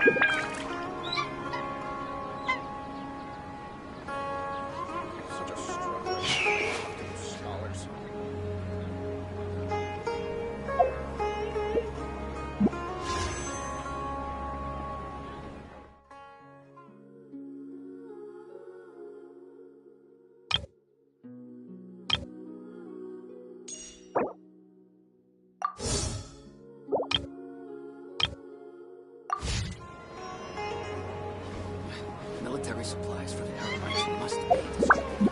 Such a struggling fucking scholars. Military supplies for the Aramites must be distributed.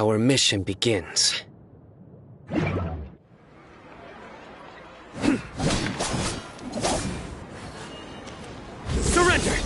Our mission begins. Surrender!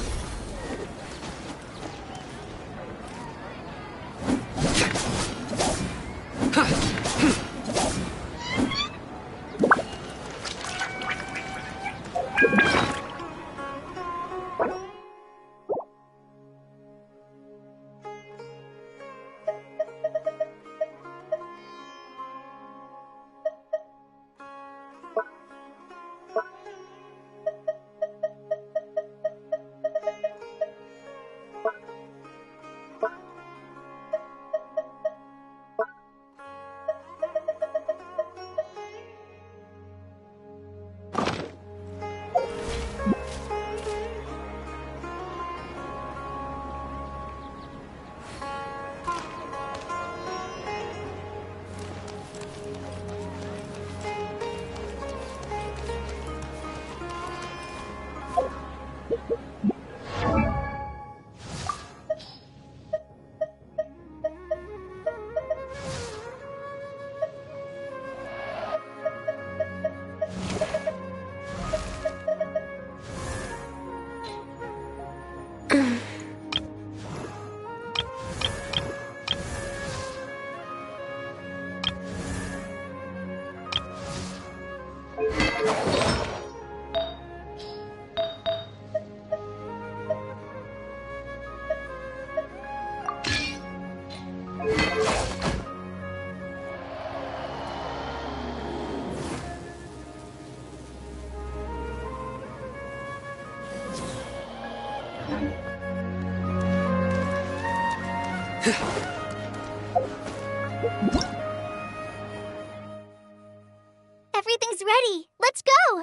Everything's ready. Let's go!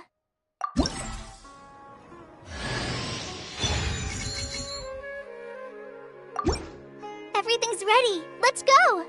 Everything's ready. Let's go!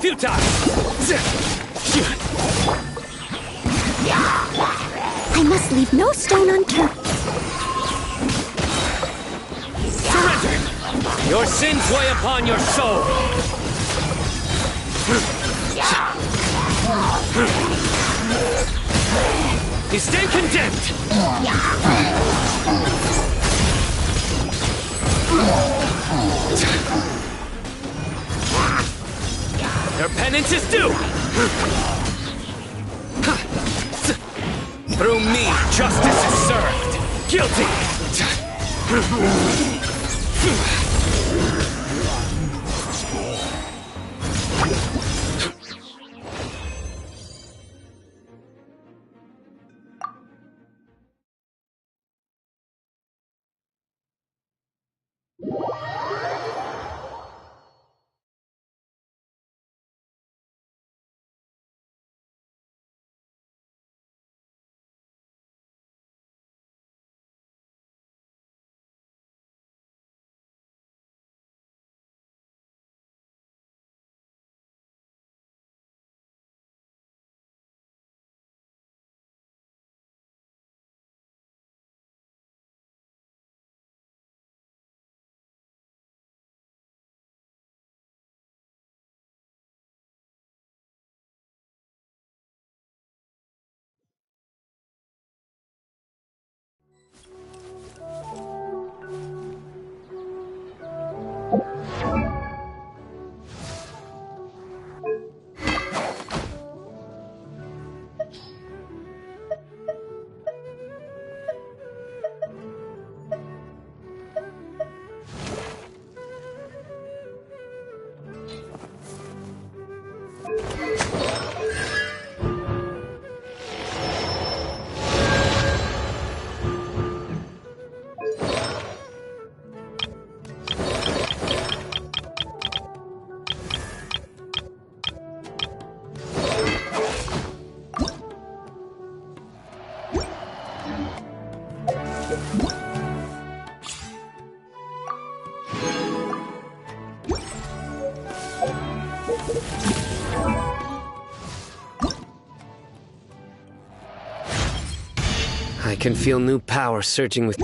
Futile! I must leave no stone unturned. Surrender! Your sins weigh upon your soul! You stand condemned! Your penance is due! Through me, justice is served! Guilty! I can feel new power surging with...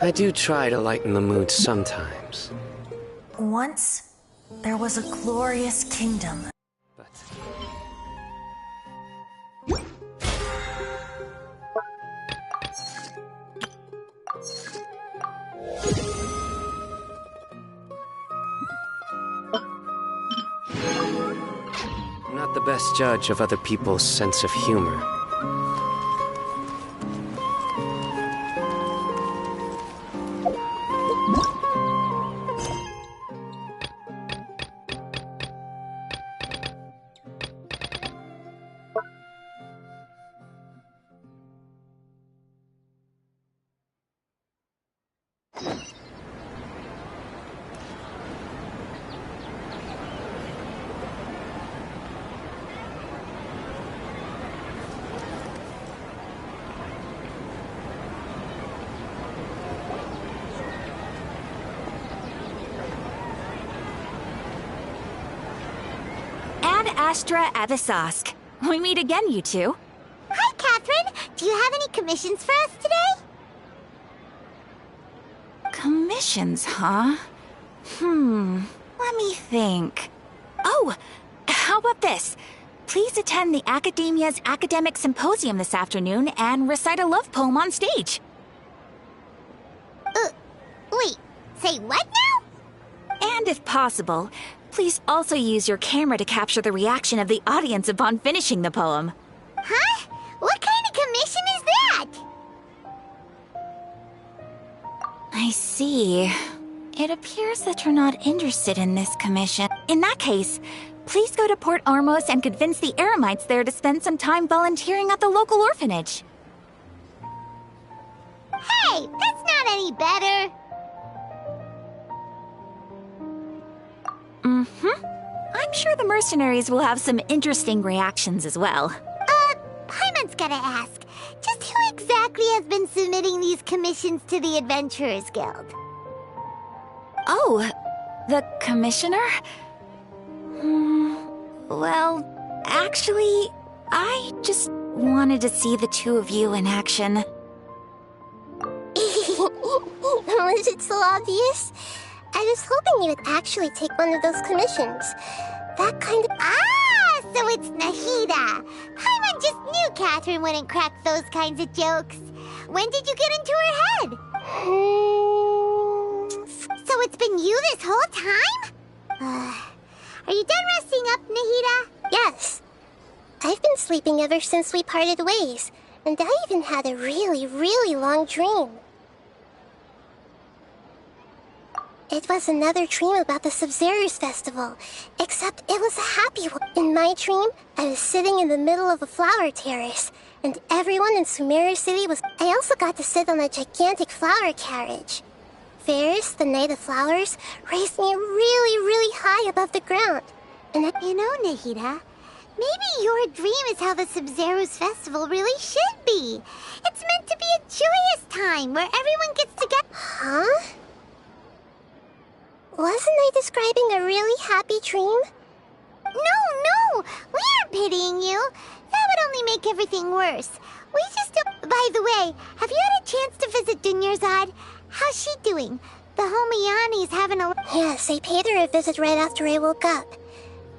I do try to lighten the mood sometimes. Once, there was a glorious kingdom. But I'm not the best judge of other people's sense of humor. Ad Astra Avisask. We meet again, you two. Hi, Catherine. Do you have any commissions for us today? Commissions, huh? Let me think. Oh, how about this? Please attend the Academia's Academic Symposium this afternoon and recite a love poem on stage. Wait, say what now? And if possible, please also use your camera to capture the reaction of the audience upon finishing the poem. Huh? What kind of commission is that? I see. It appears that you're not interested in this commission. In that case, please go to Port Ormos and convince the Eremites there to spend some time volunteering at the local orphanage. Hey, that's not any better. I'm sure the mercenaries will have some interesting reactions as well. Paimon's gotta ask, just who exactly has been submitting these commissions to the Adventurers Guild? Oh, the commissioner? Well, actually, I just wanted to see the two of you in action. Was it so obvious? I was hoping you would actually take one of those commissions. That kind of... Ah, so it's Nahida. Paimon just knew Catherine wouldn't crack those kinds of jokes. When did you get into her head? So it's been you this whole time? Are you done resting up, Nahida? Yes. I've been sleeping ever since we parted ways, and I even had a really, really long dream. It was another dream about the Sub-Zerus festival, except it was a happy one. In my dream, I was sitting in the middle of a flower terrace, and everyone in Sumeru City was... I also got to sit on a gigantic flower carriage. Ferris, the Knight of Flowers, raised me really, really high above the ground. And You know, Nahida, maybe your dream is how the Sub-Zerus festival really should be. It's meant to be a joyous time where everyone gets together. Huh? Wasn't I describing a really happy dream? No, we aren't pitying you. That would only make everything worse. We just don't... By the way, have you had a chance to visit Dunyarzad? How's she doing? The homie Yanni's having a... Yes, I paid her a visit right after I woke up.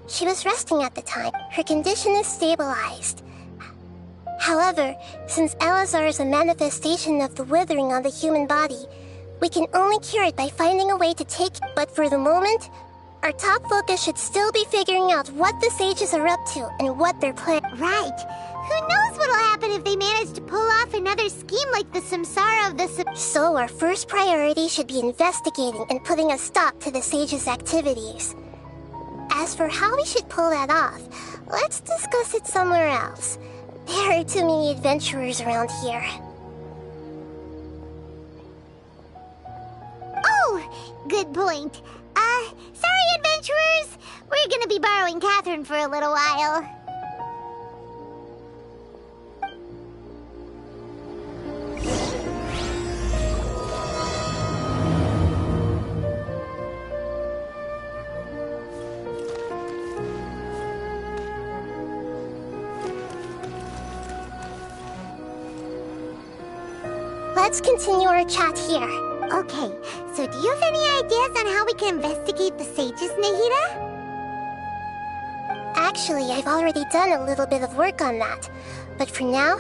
She was resting at the time. Her condition is stabilized. However, since Elazar is a manifestation of the withering on the human body, we can only cure it by finding a way to take... But for the moment, our top focus should still be figuring out what the sages are up to and what they're planning. Right. Who knows what'll happen if they manage to pull off another scheme like the Samsara of the... So our first priority should be investigating and putting a stop to the sages' activities. As for how we should pull that off, let's discuss it somewhere else. There are too many adventurers around here. Oh, good point. Sorry, adventurers. We're gonna be borrowing Catherine for a little while. Let's continue our chat here. Okay, so do you have any ideas on how we can investigate the sages, Nahida? Actually, I've already done a little bit of work on that. But for now...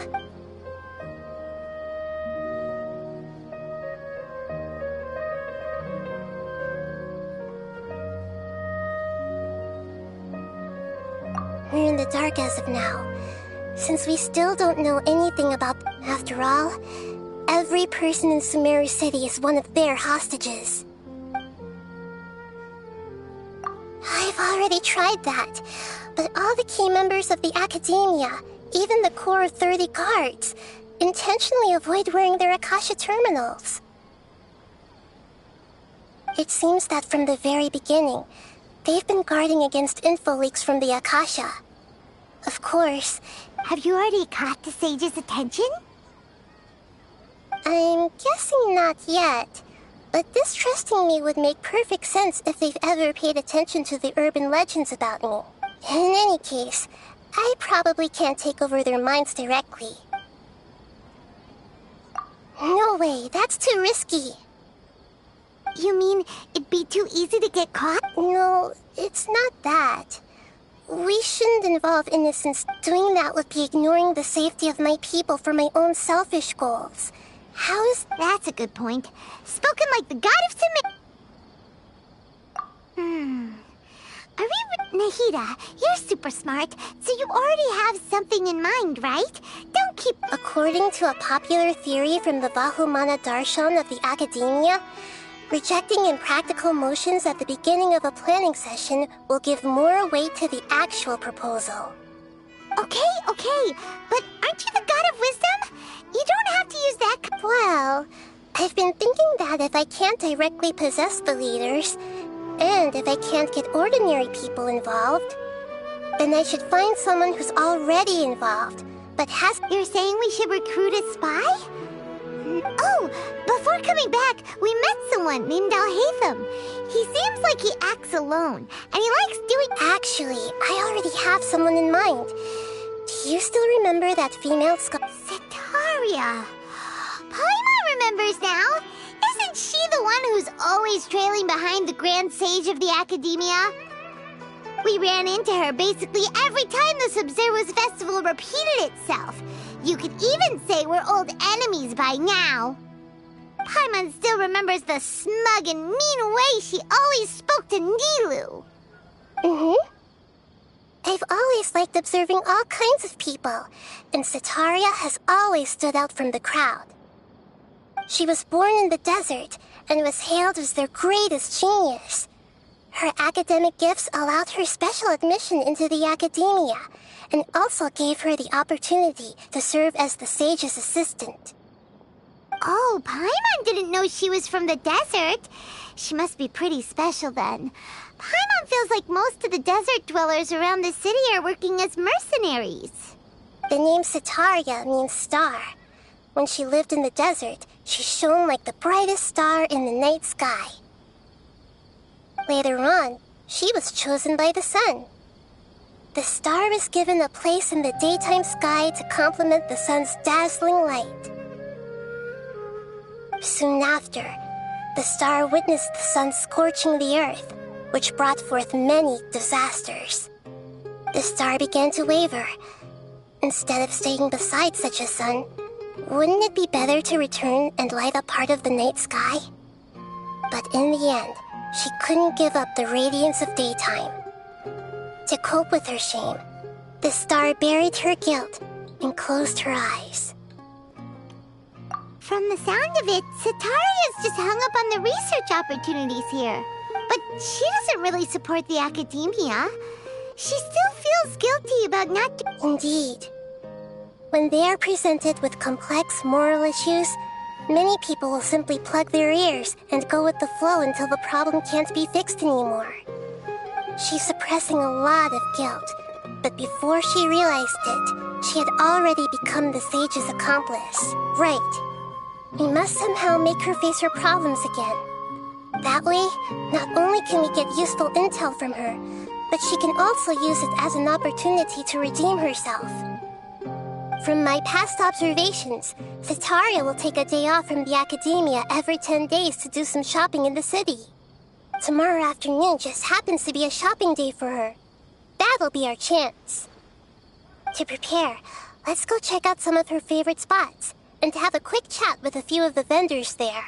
we're in the dark as of now. Since we still don't know anything about... After all, every person in Sumeru City is one of their hostages. I've already tried that, but all the key members of the Academia, even the core of 30 guards, intentionally avoid wearing their Akasha terminals. It seems that from the very beginning, they've been guarding against info leaks from the Akasha. Of course. Have you already caught the sage's attention? I'm guessing not yet, but distrusting me would make perfect sense if they've ever paid attention to the urban legends about me. In any case, I probably can't take over their minds directly. No way, that's too risky. You mean it'd be too easy to get caught? No, it's not that. We shouldn't involve innocents. Doing that would be ignoring the safety of my people for my own selfish goals. How is... That's a good point. Spoken like the god of Are we... Nahida, you're super smart, so you already have something in mind, right? Don't keep... According to a popular theory from the Vahumana Darshan of the Academia, rejecting impractical motions at the beginning of a planning session will give more weight to the actual proposal. Okay, but aren't you the god of wisdom? You don't have to use that... Well, I've been thinking that if I can't directly possess the leaders, and if I can't get ordinary people involved, then I should find someone who's already involved, but has... You're saying we should recruit a spy? Oh, before coming back, we met someone named Alhaitham. He seems like he acts alone, and he likes doing... Actually, I already have someone in mind. Do you still remember that female Setaria. Paimon remembers now. Isn't she the one who's always trailing behind the Grand Sage of the Academia? We ran into her basically every time the Sub-Zero's festival repeated itself. You could even say we're old enemies by now. Paimon still remembers the smug and mean way she always spoke to Nilu. I've always liked observing all kinds of people, and Setaria has always stood out from the crowd. She was born in the desert and was hailed as their greatest genius. Her academic gifts allowed her special admission into the Academia, and also gave her the opportunity to serve as the sage's assistant. Oh, Paimon didn't know she was from the desert. She must be pretty special then. Paimon feels like most of the desert dwellers around the city are working as mercenaries. The name Setaria means star. When she lived in the desert, she shone like the brightest star in the night sky. Later on, she was chosen by the sun. The star was given a place in the daytime sky to complement the sun's dazzling light. Soon after, the star witnessed the sun scorching the earth, which brought forth many disasters. The star began to waver. Instead of staying beside such a sun, wouldn't it be better to return and light up part of the night sky? But in the end, she couldn't give up the radiance of daytime. To cope with her shame, the star buried her guilt and closed her eyes. From the sound of it, Setaria's just hung up on the research opportunities here. But she doesn't really support the Academia. She still feels guilty about not... Indeed. When they are presented with complex moral issues, many people will simply plug their ears and go with the flow until the problem can't be fixed anymore. She's suppressing a lot of guilt, but before she realized it, she had already become the sage's accomplice. Right. We must somehow make her face her problems again. That way, not only can we get useful intel from her, but she can also use it as an opportunity to redeem herself. From my past observations, Sataria will take a day off from the academia every 10 days to do some shopping in the city. Tomorrow afternoon just happens to be a shopping day for her. That'll be our chance. To prepare, let's go check out some of her favorite spots, and have a quick chat with a few of the vendors there.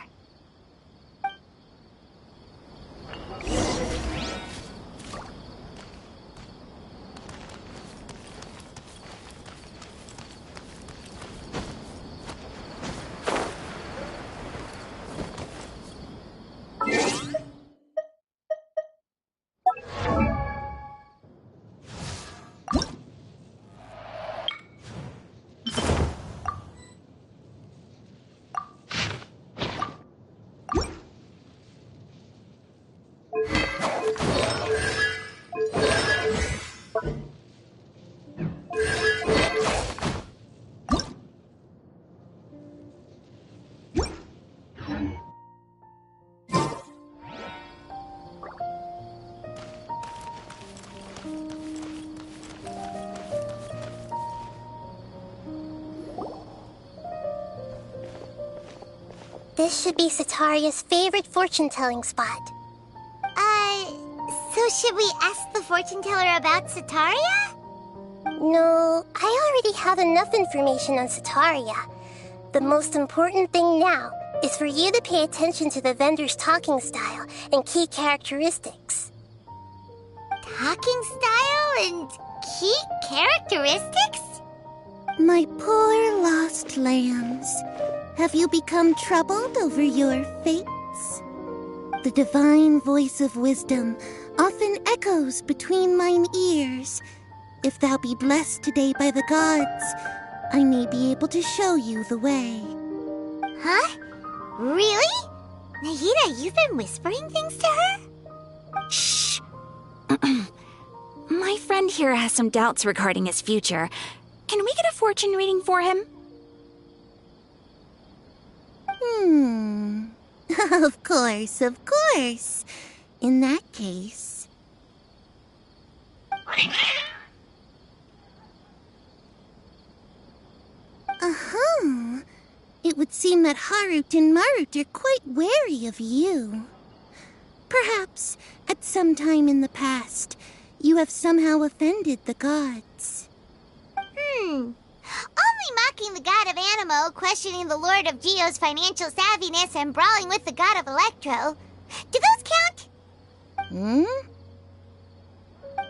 This should be Sataria's favorite fortune-telling spot. So should we ask the fortune teller about Sataria? No, I already have enough information on Sataria. The most important thing now is for you to pay attention to the vendor's talking style and key characteristics. Talking style and key characteristics? My poor lost lambs, have you become troubled over your fates? The divine voice of wisdom often echoes between mine ears. If thou be blessed today by the gods, I may be able to show you the way. Huh? Really? Nahida, you've been whispering things to her? Shh. My friend here has some doubts regarding his future. Can we get a fortune reading for him? Of course, of course. In that case... It would seem that Harut and Marut are quite wary of you. Perhaps, at some time in the past, you have somehow offended the gods. Only mocking the god of Animo, questioning the lord of Geo's financial savviness, and brawling with the god of Electro. Do those count?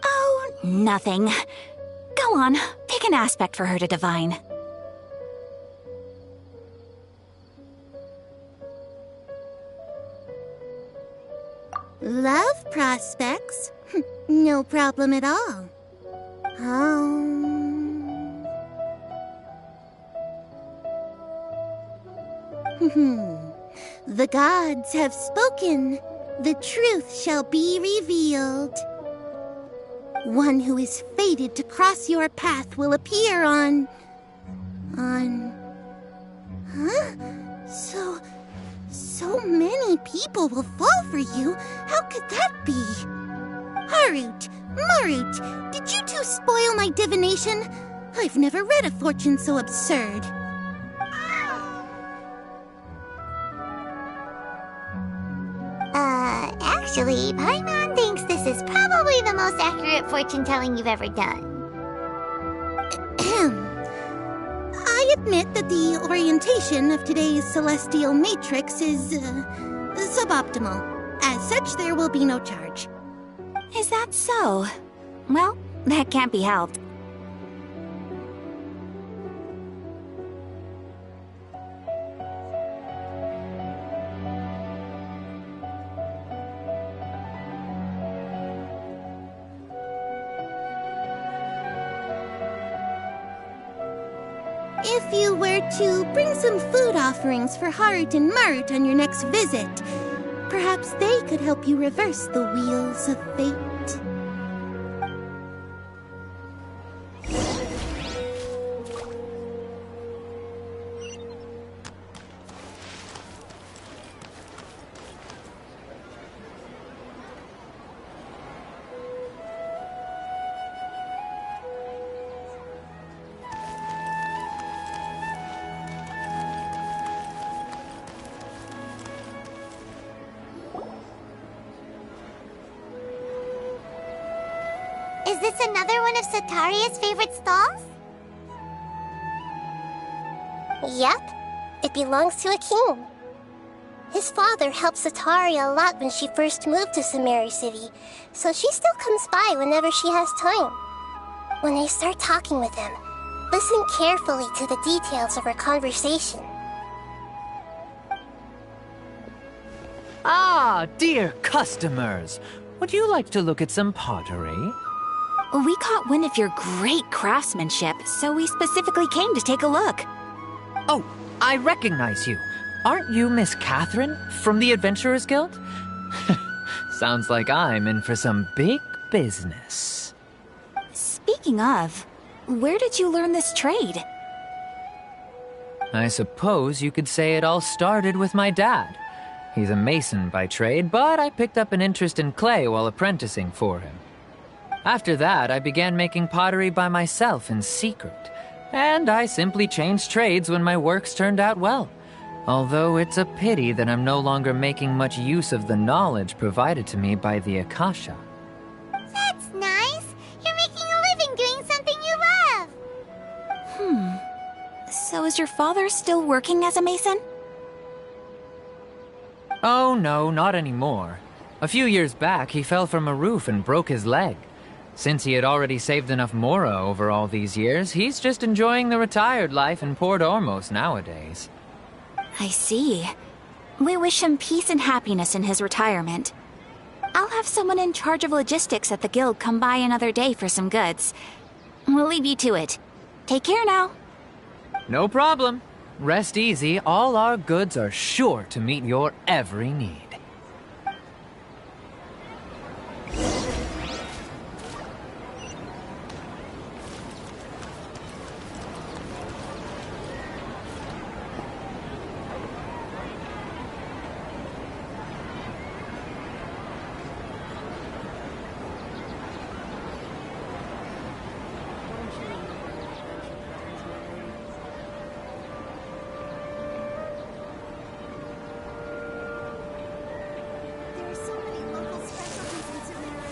Oh, nothing. Go on, pick an aspect for her to divine. Love prospects? No problem at all. The gods have spoken. The truth shall be revealed. One who is fated to cross your path will appear on... So many people will fall for you. How could that be? Harut, Marut, did you two spoil my divination? I've never read a fortune so absurd. Actually, Paimon thinks this is probably the most accurate fortune-telling you've ever done. I admit that the orientation of today's celestial matrix is, suboptimal. As such, there will be no charge. Is that so? Well, that can't be helped. If you were to bring some food offerings for Harut and Marut on your next visit, perhaps they could help you reverse the wheels of fate. this another one of Sataria's favorite stalls? Yep, it belongs to a king. His father helped Sataria a lot when she first moved to Samari City, so she still comes by whenever she has time. When I start talking with him, listen carefully to the details of our conversation. Ah, dear customers, would you like to look at some pottery? We caught wind of your great craftsmanship, so we specifically came to take a look. Oh, I recognize you. Aren't you Miss Catherine from the Adventurers Guild? Sounds like I'm in for some big business. Speaking of, where did you learn this trade? I suppose you could say it all started with my dad. He's a mason by trade, but I picked up an interest in clay while apprenticing for him. After that, I began making pottery by myself in secret, and I simply changed trades when my works turned out well. Although it's a pity that I'm no longer making much use of the knowledge provided to me by the Akasha. That's nice. You're making a living doing something you love. So is your father still working as a mason? Oh no, not anymore. A few years back, he fell from a roof and broke his leg. Since he had already saved enough mora over all these years, he's just enjoying the retired life in Port Ormos nowadays. I see. We wish him peace and happiness in his retirement. I'll have someone in charge of logistics at the guild come by another day for some goods. We'll leave you to it. Take care now. No problem. Rest easy, all our goods are sure to meet your every need. There's so many local specialties in Samara.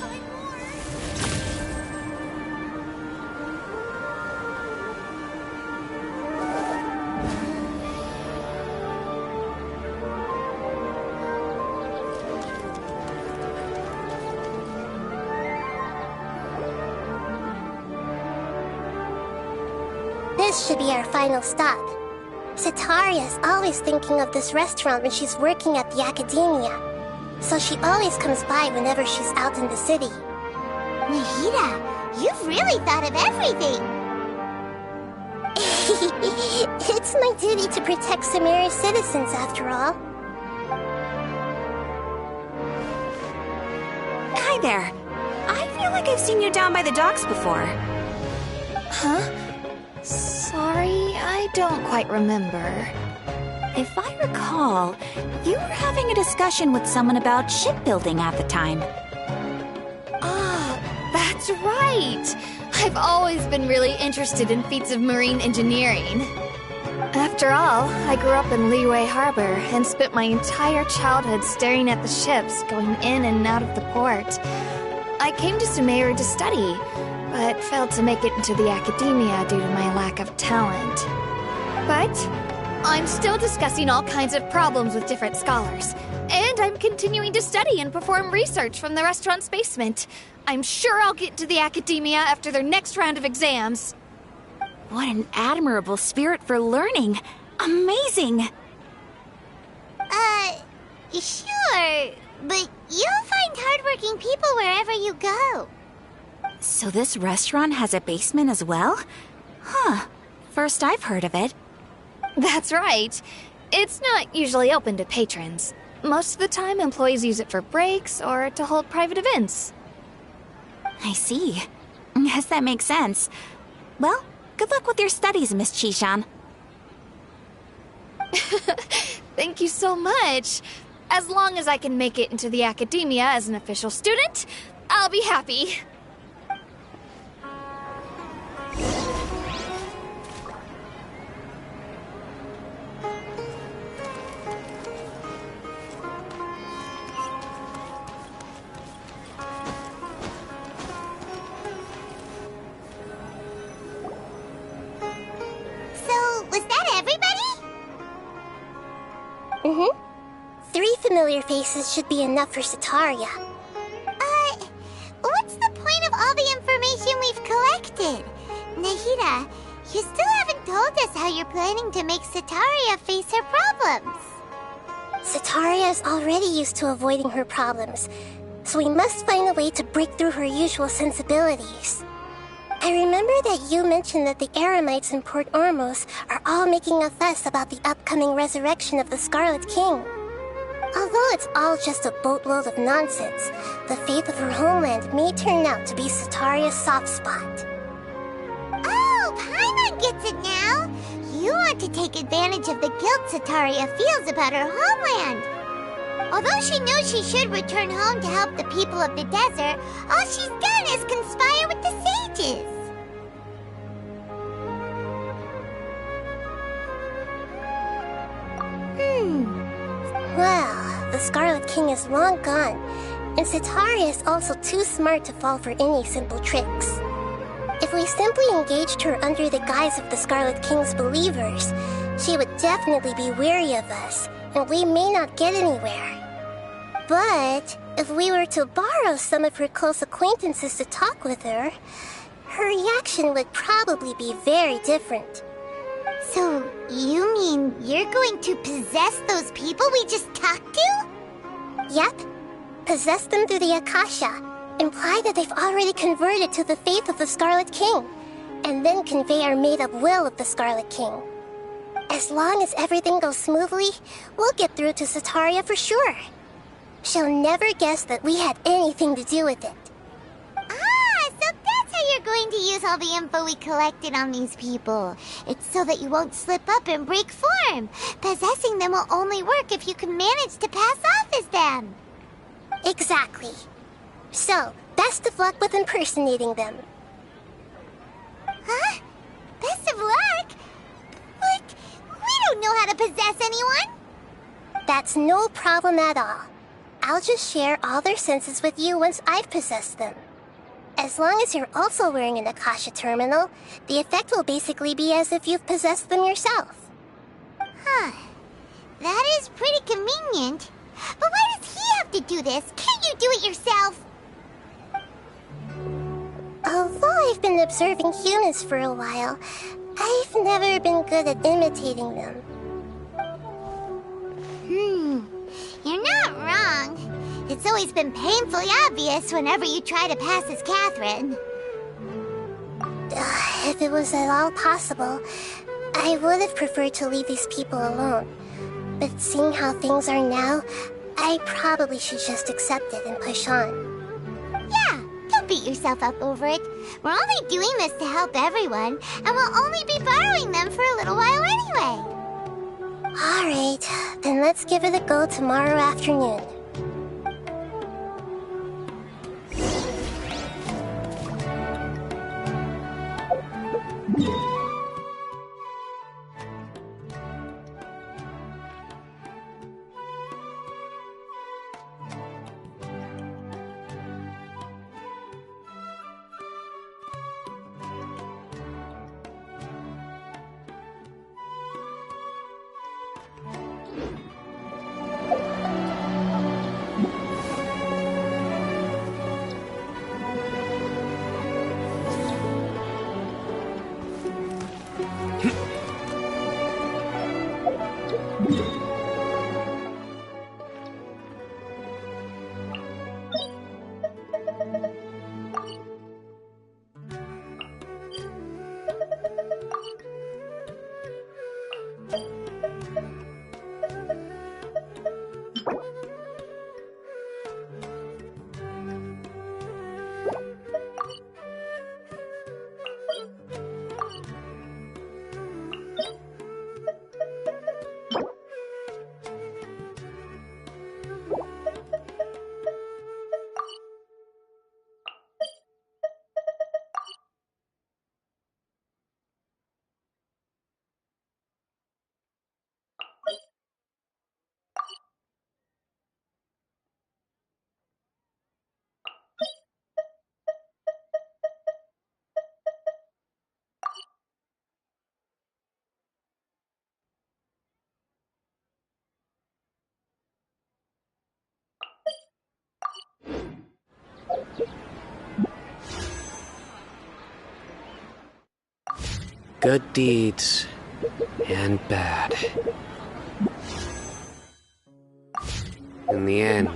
I need to find more. This should be our final stop. Sataria's always thinking of this restaurant when she's working at the academia, so she always comes by whenever she's out in the city. Nahida, you've really thought of everything. It's my duty to protect Samari's citizens, after all. Hi there. I feel like I've seen you down by the docks before. Huh? Sorry, I don't quite remember. If I recall, you were having a discussion with someone about shipbuilding at the time. Ah, that's right! I've always been really interested in feats of marine engineering. After all, I grew up in Liyue Harbor and spent my entire childhood staring at the ships going in and out of the port. I came to Sumeru to study, but failed to make it into the academia due to my lack of talent. But I'm still discussing all kinds of problems with different scholars, and I'm continuing to study and perform research from the restaurant's basement. I'm sure I'll get into the academia after their next round of exams. What an admirable spirit for learning. Amazing. Sure, but you'll find hardworking people wherever you go. So this restaurant has a basement as well? Huh. First I've heard of it. That's right. It's not usually open to patrons. Most of the time, employees use it for breaks or to hold private events. I see. Guess that makes sense. Well, good luck with your studies, Miss Chishan. Thank you so much. As long as I can make it into the academia as an official student, I'll be happy. familiar faces should be enough for Sataria. What's the point of all the information we've collected? Nahida, you still haven't told us how you're planning to make Sataria face her problems. Sataria is already used to avoiding her problems, so we must find a way to break through her usual sensibilities. I remember that you mentioned that the Eremites in Port Ormos are all making a fuss about the upcoming resurrection of the Scarlet King. Although it's all just a boatload of nonsense, the fate of her homeland may turn out to be Sataria's soft spot. Oh, Paimon gets it now! You want to take advantage of the guilt Sataria feels about her homeland. Although she knows she should return home to help the people of the desert, all she's done is conspire with the sages. Well, the Scarlet King is long gone, and Sataria is also too smart to fall for any simple tricks. If we simply engaged her under the guise of the Scarlet King's believers, she would definitely be wary of us, and we may not get anywhere. But if we were to borrow some of her close acquaintances to talk with her, her reaction would probably be very different. So, you mean you're going to possess those people we just talked to? Yep. Possess them through the Akasha. Imply that they've already converted to the faith of the Scarlet King, and then convey our made-up will of the Scarlet King. As long as everything goes smoothly, we'll get through to Sataria for sure. She'll never guess that we had anything to do with it. Ah, so that's how you're going to use all the info we collected on these people. It's so that you won't slip up and break form. Possessing them will only work if you can manage to pass off as them. Exactly. So, best of luck with impersonating them. Huh? Best of luck? But we don't know how to possess anyone. That's no problem at all. I'll just share all their senses with you once I've possessed them. As long as you're also wearing an Akasha terminal, the effect will basically be as if you've possessed them yourself. Huh. That is pretty convenient. But why does he have to do this? Can't you do it yourself? Although I've been observing humans for a while, I've never been good at imitating them. You're not wrong. It's always been painfully obvious whenever you try to pass as Catherine. If it was at all possible, I would have preferred to leave these people alone. But seeing how things are now, I probably should just accept it and push on. Yeah, don't beat yourself up over it. We're only doing this to help everyone, and we'll only be borrowing them for a little while anyway. Alright, then let's give it a go tomorrow afternoon. Good deeds and bad. In the end,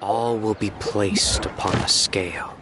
all will be placed upon a scale.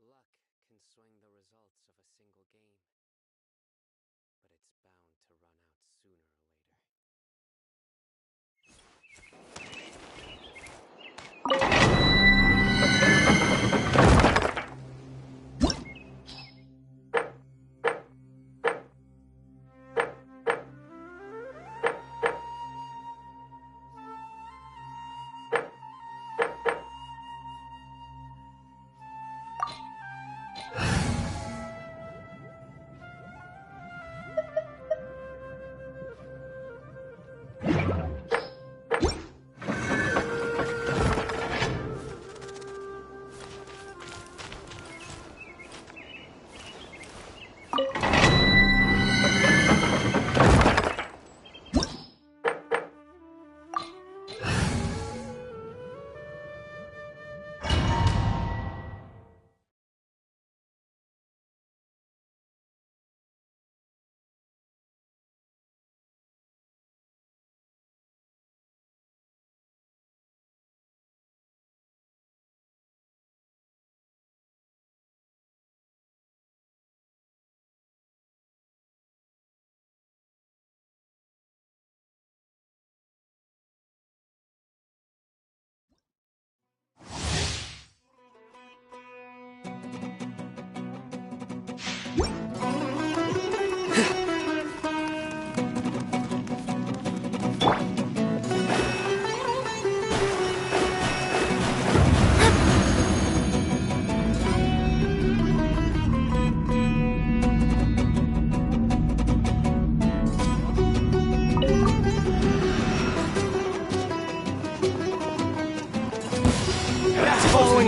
Luck can swing the results of a single game, but it's bound to run out sooner or later.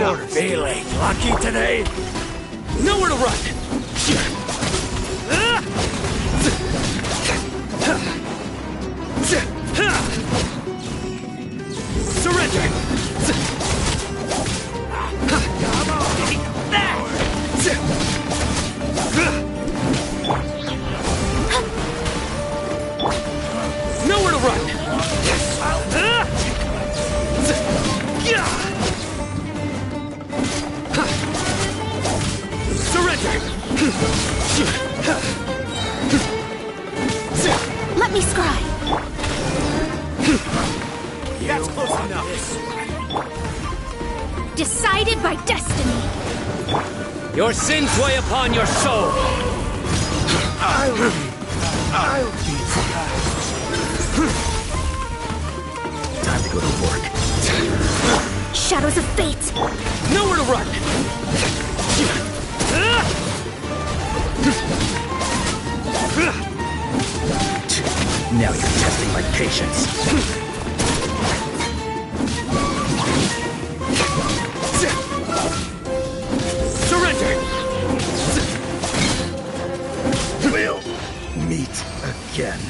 orders. Feeling lucky today? Nowhere to run! Surrender! Nowhere to run! Surrender! Let me scry. That's close enough. Decided by destiny. Your sins weigh upon your soul. I'll be time to go to work. Shadows of fate. Nowhere to run! Now you're testing my patience. Surrender! We'll meet again.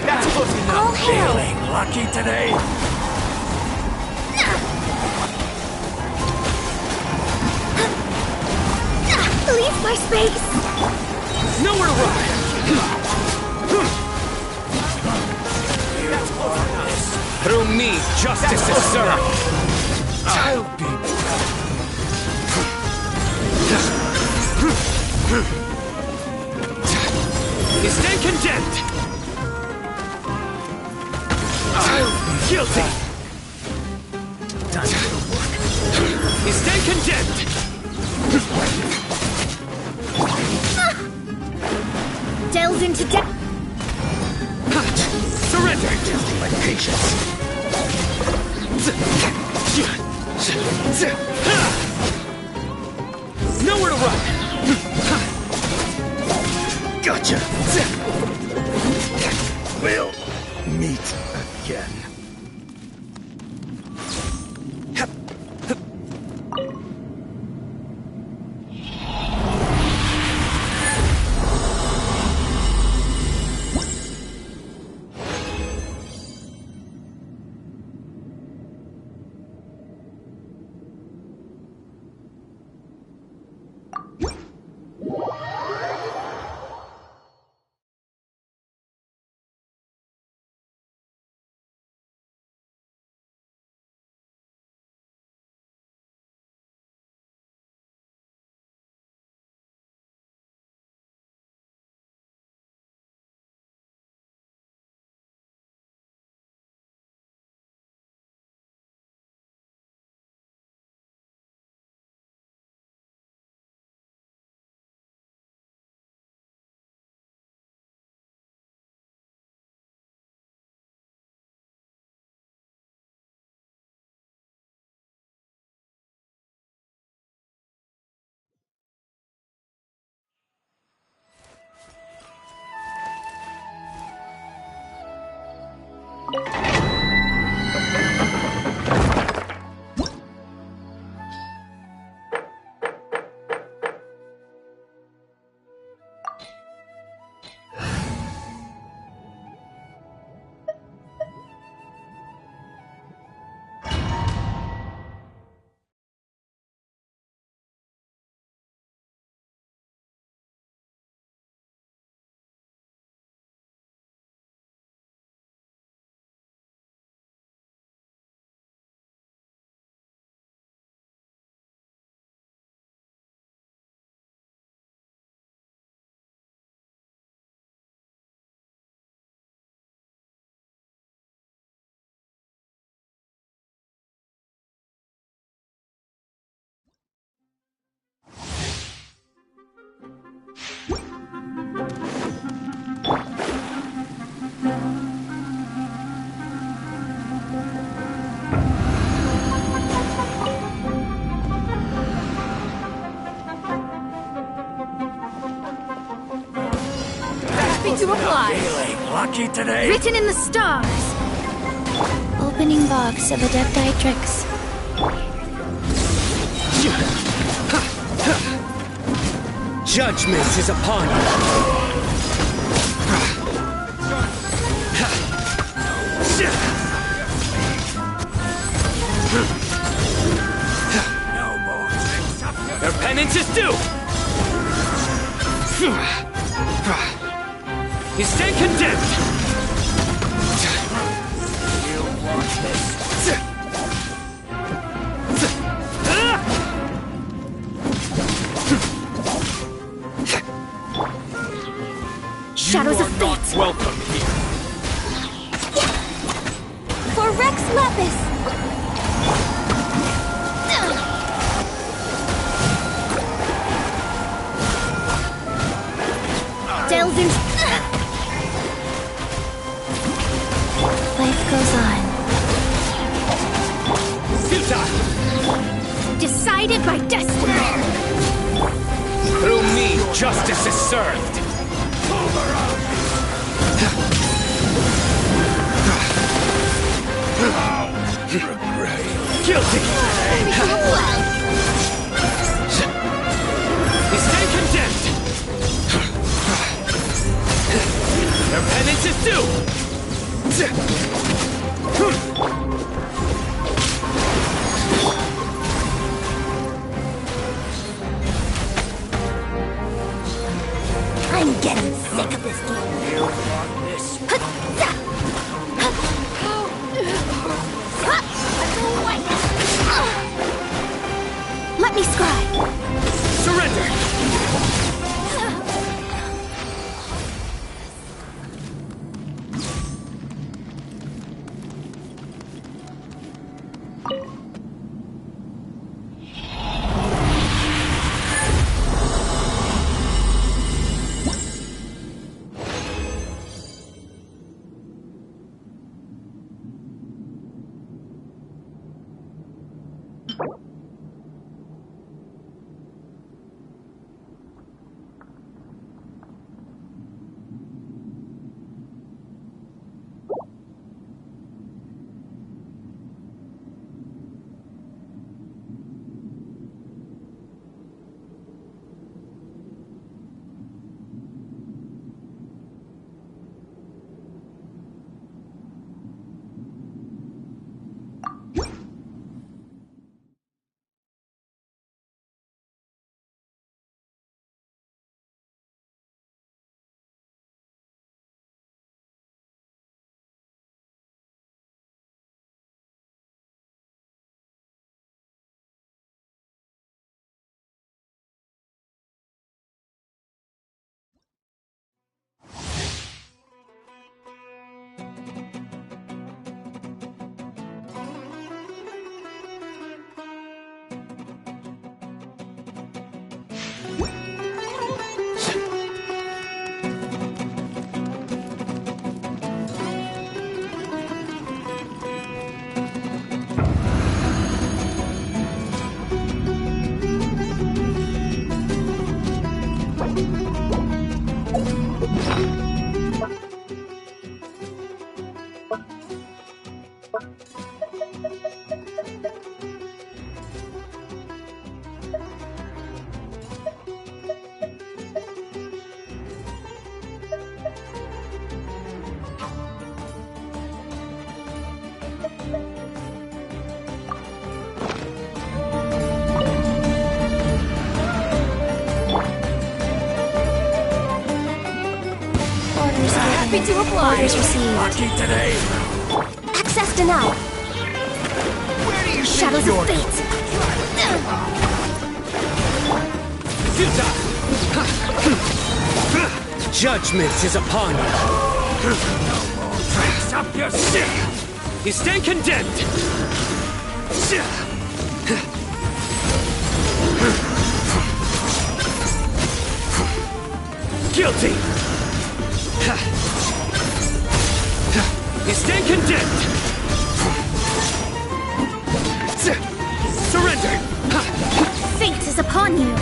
That's close enough. All hail. Feeling lucky today? Leave my space. Nowhere to run! Through me, justice is served. I'll be You stand condemned. Guilty. time to go to work. You stand condemned. Delve into depth. Surrender. Testing my patience. Nowhere to run. Gotcha. We'll meet again. Happy to apply. Feeling lucky today? Written in the stars. Opening box of Adepti tricks. Judgment is upon you. Their penance is due! You stand condemned! You want this? Shadows of You are not fate. welcome here. For Rex Lapis. Delvin's. Life goes on. Futile! Decided by destiny. Through me, justice is served! Guilty! You stand condemned! Their penance is due! I'm getting sick of this game. You want this? Let me scry. Surrender! Happy to apply. Orders received. Lucky today? Access denied. Where do you Shadows think of you're... fate. Futile! Judgment is upon you. Fix up your shit! You stand condemned! Guilty! You stand condemned! Surrender! Fate is upon you.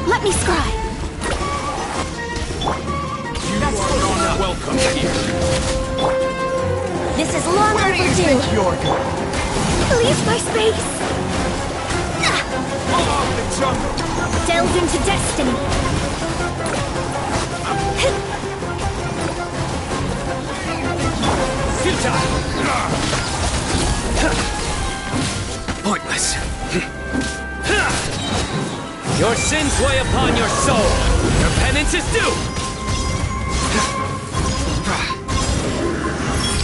Let me scry. This is long overdue. Leave my space. Off the jungle! Delve into destiny. Pointless. Your sins weigh upon your soul. Your penance is due.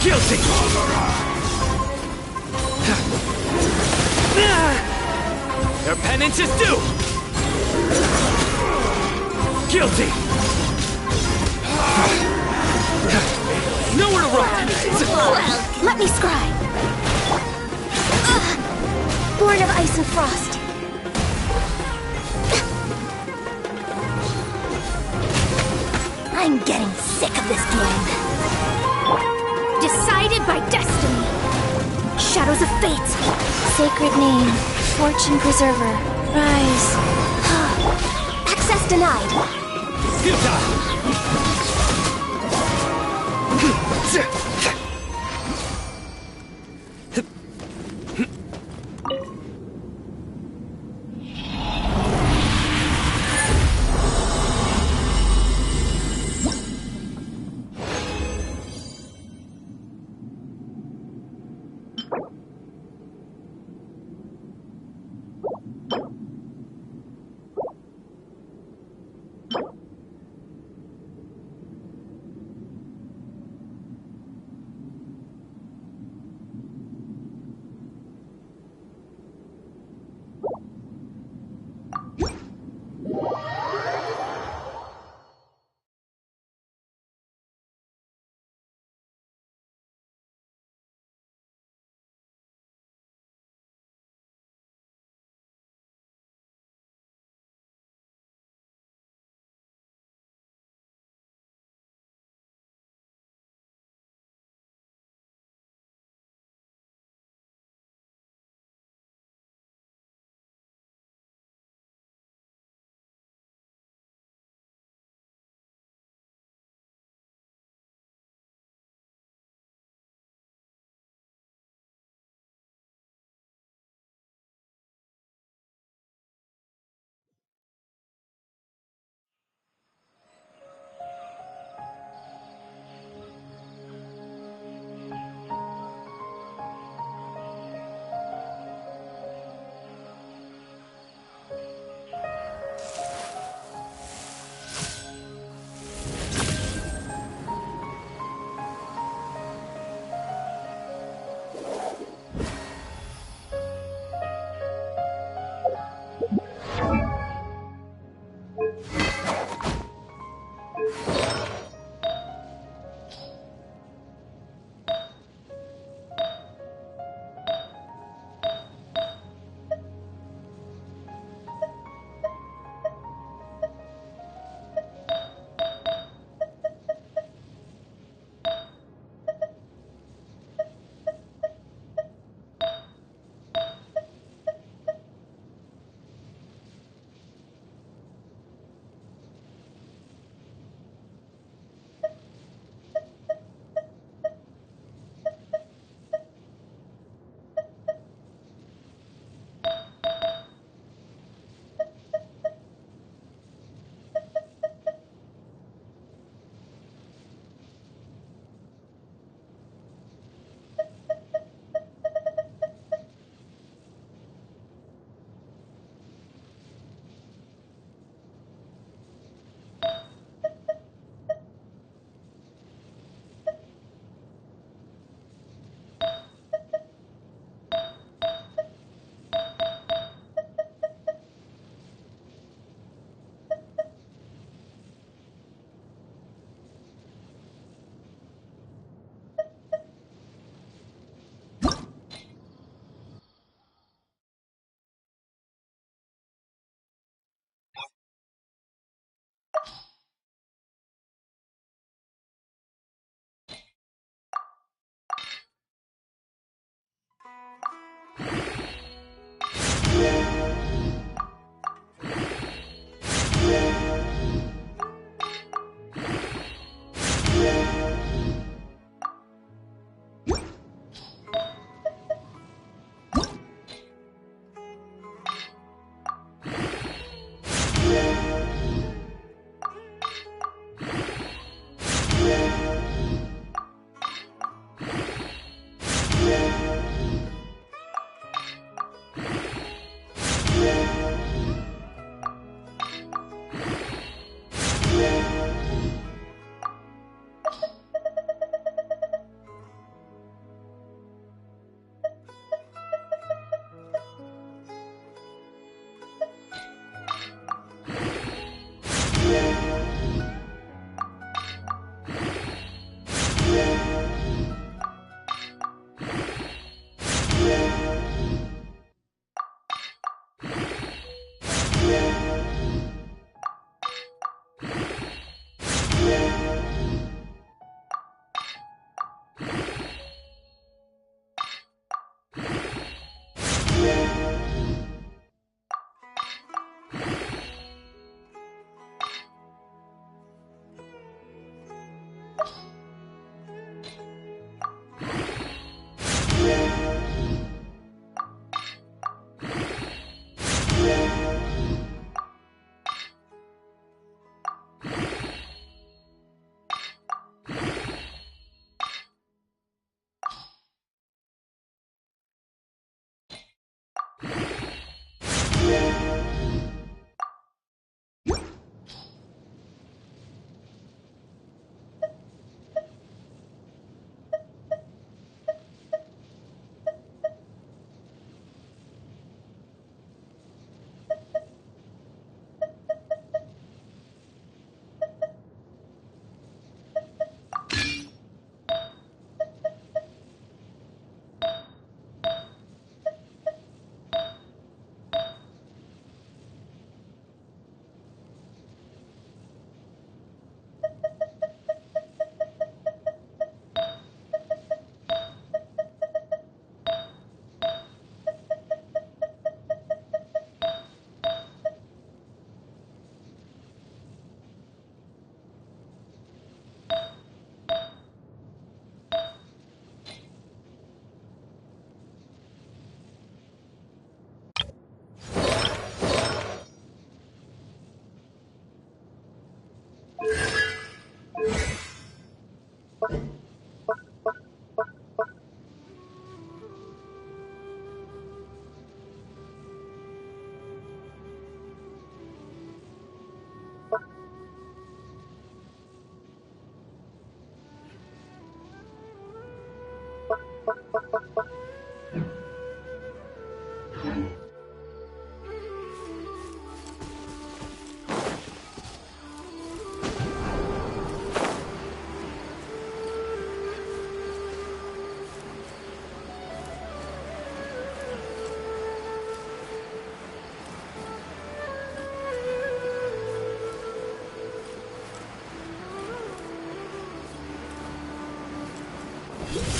Guilty. Your penance is due. Guilty. Nowhere to run. Let me scry. Born of ice and frost. I'm getting sick of this game. Decided by destiny. Shadows of fate. Sacred name. Fortune preserver. Rise. Access denied.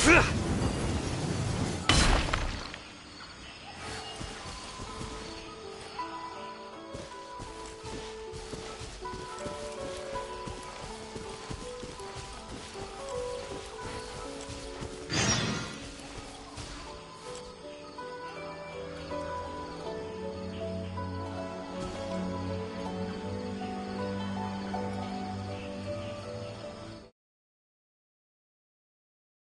Ugh!